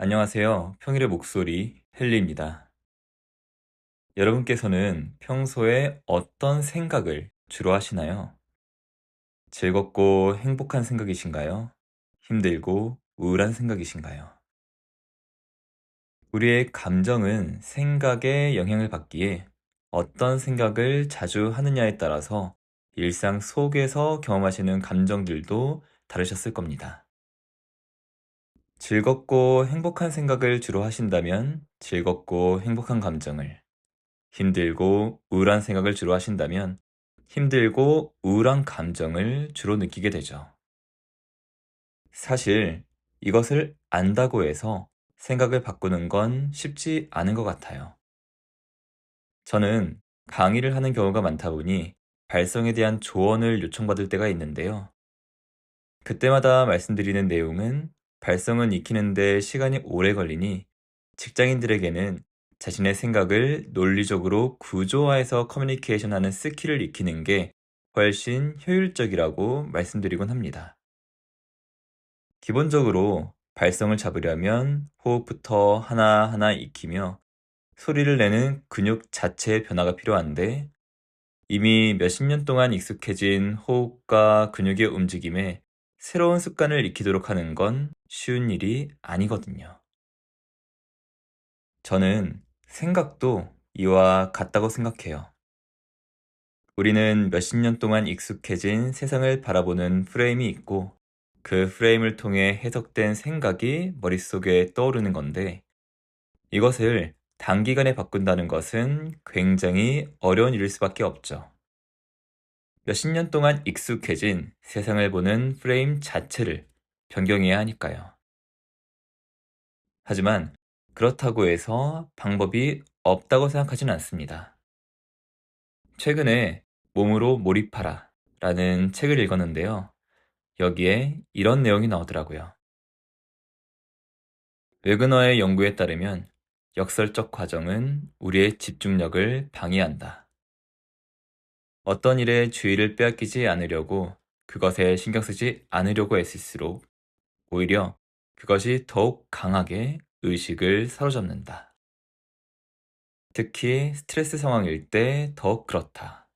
안녕하세요. 평일의 목소리 헨리입니다. 여러분께서는 평소에 어떤 생각을 주로 하시나요? 즐겁고 행복한 생각이신가요? 힘들고 우울한 생각이신가요? 우리의 감정은 생각에 영향을 받기에 어떤 생각을 자주 하느냐에 따라서 일상 속에서 경험하시는 감정들도 다르셨을 겁니다. 즐겁고 행복한 생각을 주로 하신다면 즐겁고 행복한 감정을, 힘들고 우울한 생각을 주로 하신다면 힘들고 우울한 감정을 주로 느끼게 되죠. 사실 이것을 안다고 해서 생각을 바꾸는 건 쉽지 않은 것 같아요. 저는 강의를 하는 경우가 많다 보니 발성에 대한 조언을 요청받을 때가 있는데요. 그때마다 말씀드리는 내용은 발성은 익히는데 시간이 오래 걸리니 직장인들에게는 자신의 생각을 논리적으로 구조화해서 커뮤니케이션하는 스킬을 익히는 게 훨씬 효율적이라고 말씀드리곤 합니다. 기본적으로 발성을 잡으려면 호흡부터 하나하나 익히며 소리를 내는 근육 자체의 변화가 필요한데 이미 몇십 년 동안 익숙해진 호흡과 근육의 움직임에 새로운 습관을 익히도록 하는 건 쉬운 일이 아니거든요. 저는 생각도 이와 같다고 생각해요. 우리는 몇십 년 동안 익숙해진 세상을 바라보는 프레임이 있고 그 프레임을 통해 해석된 생각이 머릿속에 떠오르는 건데 이것을 단기간에 바꾼다는 것은 굉장히 어려운 일일 수밖에 없죠. 몇십 년 동안 익숙해진 세상을 보는 프레임 자체를 변경해야 하니까요. 하지만 그렇다고 해서 방법이 없다고 생각하진 않습니다. 최근에 몸으로 몰입하라 라는 책을 읽었는데요. 여기에 이런 내용이 나오더라고요. 웨그너의 연구에 따르면 역설적 과정은 우리의 집중력을 방해한다. 어떤 일에 주의를 빼앗기지 않으려고 그것에 신경 쓰지 않으려고 애쓸수록 오히려 그것이 더욱 강하게 의식을 사로잡는다. 특히 스트레스 상황일 때 더욱 그렇다.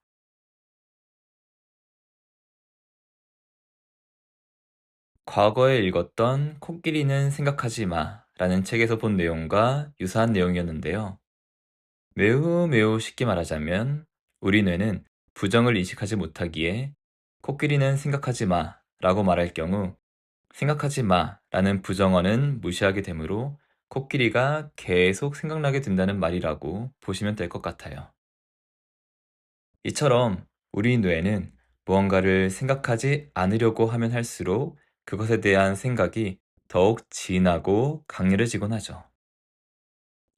과거에 읽었던 코끼리는 생각하지 마 라는 책에서 본 내용과 유사한 내용이었는데요. 매우 매우 쉽게 말하자면 우리 뇌는 부정을 인식하지 못하기에 코끼리는 생각하지 마 라고 말할 경우 생각하지 마 라는 부정어는 무시하게 되므로 코끼리가 계속 생각나게 된다는 말이라고 보시면 될 것 같아요. 이처럼 우리 뇌는 무언가를 생각하지 않으려고 하면 할수록 그것에 대한 생각이 더욱 진하고 강렬해지곤 하죠.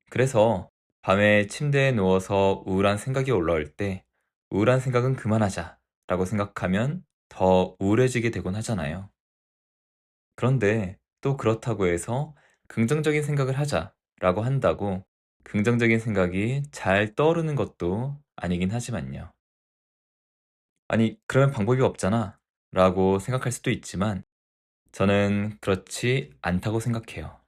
그래서 밤에 침대에 누워서 우울한 생각이 올라올 때 우울한 생각은 그만하자 라고 생각하면 더 우울해지게 되곤 하잖아요. 그런데 또 그렇다고 해서 긍정적인 생각을 하자 라고 한다고 긍정적인 생각이 잘 떠오르는 것도 아니긴 하지만요. 아니, 그러면 방법이 없잖아 라고 생각할 수도 있지만 저는 그렇지 않다고 생각해요.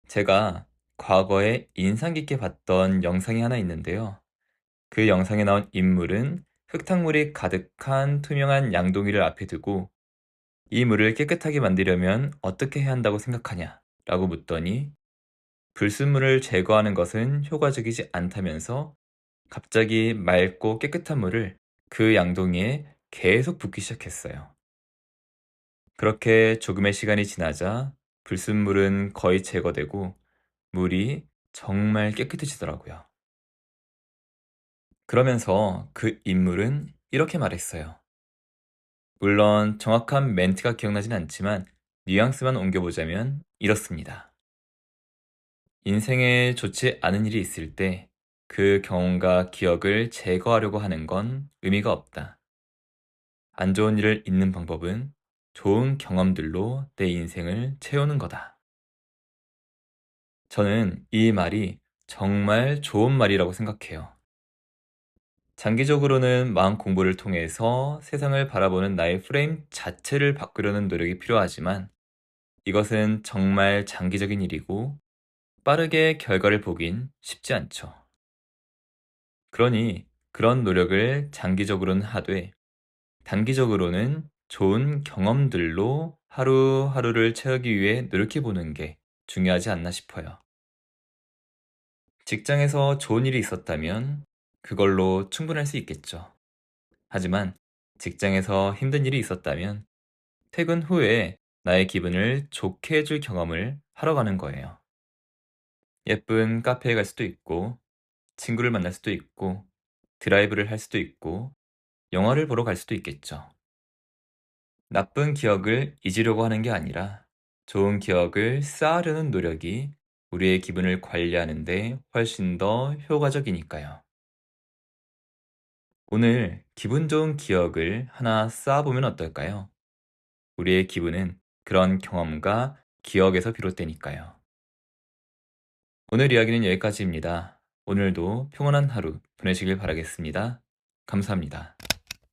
제가 과거에 인상 깊게 봤던 영상이 하나 있는데요. 그 영상에 나온 인물은 흙탕물이 가득한 투명한 양동이를 앞에 두고 이 물을 깨끗하게 만들려면 어떻게 해야 한다고 생각하냐? 라고 묻더니 불순물을 제거하는 것은 효과적이지 않다면서 갑자기 맑고 깨끗한 물을 그 양동이에 계속 붓기 시작했어요. 그렇게 조금의 시간이 지나자 불순물은 거의 제거되고 물이 정말 깨끗해지더라고요. 그러면서 그 인물은 이렇게 말했어요. 물론 정확한 멘트가 기억나진 않지만 뉘앙스만 옮겨보자면 이렇습니다. 인생에 좋지 않은 일이 있을 때 그 경험과 기억을 제거하려고 하는 건 의미가 없다. 안 좋은 일을 잊는 방법은 좋은 경험들로 내 인생을 채우는 거다. 저는 이 말이 정말 좋은 말이라고 생각해요. 장기적으로는 마음 공부를 통해서 세상을 바라보는 나의 프레임 자체를 바꾸려는 노력이 필요하지만 이것은 정말 장기적인 일이고 빠르게 결과를 보긴 쉽지 않죠. 그러니 그런 노력을 장기적으로는 하되 단기적으로는 좋은 경험들로 하루하루를 채우기 위해 노력해 보는 게 중요하지 않나 싶어요. 직장에서 좋은 일이 있었다면 그걸로 충분할 수 있겠죠. 하지만 직장에서 힘든 일이 있었다면 퇴근 후에 나의 기분을 좋게 해줄 경험을 하러 가는 거예요. 예쁜 카페에 갈 수도 있고, 친구를 만날 수도 있고, 드라이브를 할 수도 있고, 영화를 보러 갈 수도 있겠죠. 나쁜 기억을 잊으려고 하는 게 아니라 좋은 기억을 쌓으려는 노력이 우리의 기분을 관리하는데 훨씬 더 효과적이니까요. 오늘 기분 좋은 기억을 하나 쌓아보면 어떨까요? 우리의 기분은 그런 경험과 기억에서 비롯되니까요. 오늘 이야기는 여기까지입니다. 오늘도 평온한 하루 보내시길 바라겠습니다. 감사합니다.